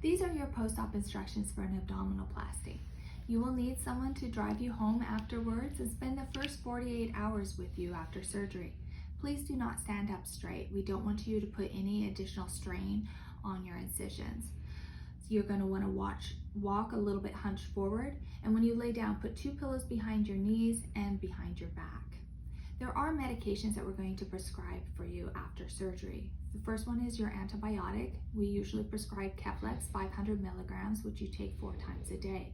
These are your post-op instructions for an abdominoplasty. You will need someone to drive you home afterwards and spend the first 48 hours with you after surgery. Please do not stand up straight. We don't want you to put any additional strain on your incisions. So you're going to want to walk a little bit hunched forward, and when you lay down, put 2 pillows behind your knees and behind your back. There are medications that we're going to prescribe for you after surgery. The first one is your antibiotic. We usually prescribe Keflex 500 milligrams, which you take 4 times a day,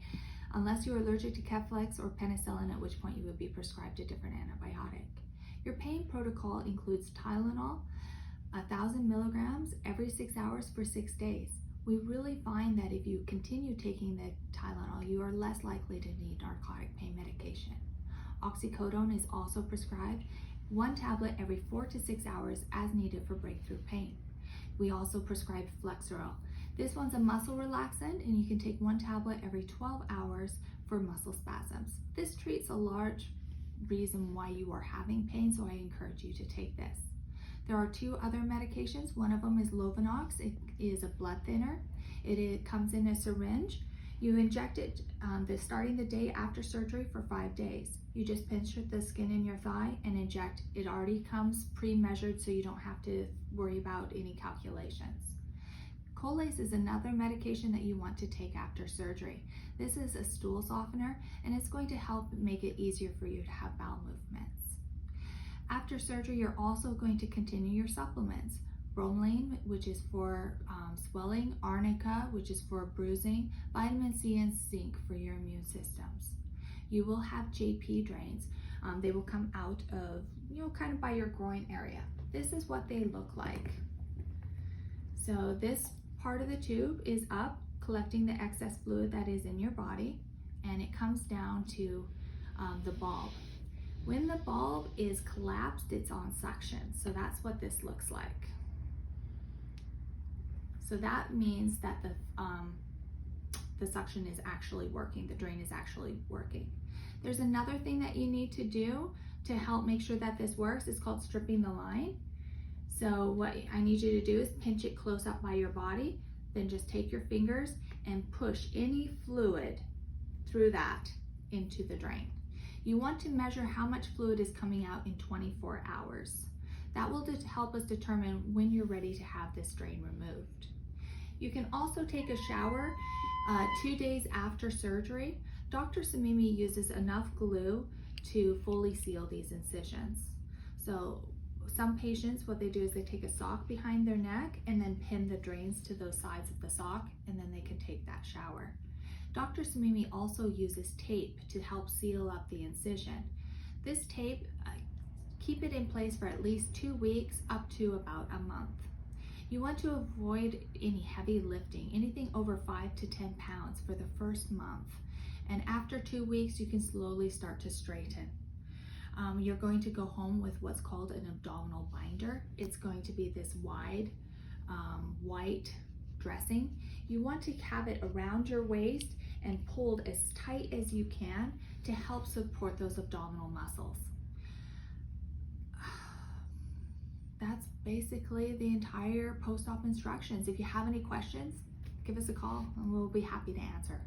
unless you're allergic to Keflex or penicillin, at which point you would be prescribed a different antibiotic. Your pain protocol includes Tylenol, 1,000 milligrams every 6 hours for 6 days. We really find that if you continue taking the Tylenol, you are less likely to need narcotic pain medication. Oxycodone is also prescribed, 1 tablet every 4 to 6 hours as needed for breakthrough pain. We also prescribe Flexeril. This one's a muscle relaxant, and you can take 1 tablet every 12 hours for muscle spasms. This treats a large reason why you are having pain, so I encourage you to take this. There are 2 other medications. One of them is Lovenox. It is a blood thinner. It comes in a syringe. You inject it starting the day after surgery for 5 days. You just pinch the skin in your thigh and inject. It already comes pre-measured, so you don't have to worry about any calculations. Colace is another medication that you want to take after surgery. This is a stool softener, and it's going to help make it easier for you to have bowel movements. After surgery, you're also going to continue your supplements. Bromelain, which is for swelling, arnica, which is for bruising, vitamin C and zinc for your immune systems. You will have JP drains. They will come out of, kind of by your groin area. This is what they look like. So this part of the tube is up, collecting the excess fluid that is in your body, and it comes down to the bulb. When the bulb is collapsed, it's on suction. So that's what this looks like. So that means that the suction is actually working, the drain is actually working. There's another thing that you need to do to help make sure that this works. It's called stripping the line. So what I need you to do is pinch it close up by your body, then just take your fingers and push any fluid through that into the drain. You want to measure how much fluid is coming out in 24 hours. That will help us determine when you're ready to have this drain removed. You can also take a shower 2 days after surgery. Dr. Samimi uses enough glue to fully seal these incisions. So some patients, what they do is they take a sock behind their neck and then pin the drains to those sides of the sock, and then they can take that shower. Dr. Samimi also uses tape to help seal up the incision. This tape, keep it in place for at least 2 weeks up to about a month. You want to avoid any heavy lifting, anything over 5 to 10 pounds for the first month. And after 2 weeks, you can slowly start to straighten. You're going to go home with what's called an abdominal binder. It's going to be this wide white dressing. You want to have it around your waist and pulled as tight as you can to help support those abdominal muscles. That's basically the entire post-op instructions. If you have any questions, give us a call and we'll be happy to answer.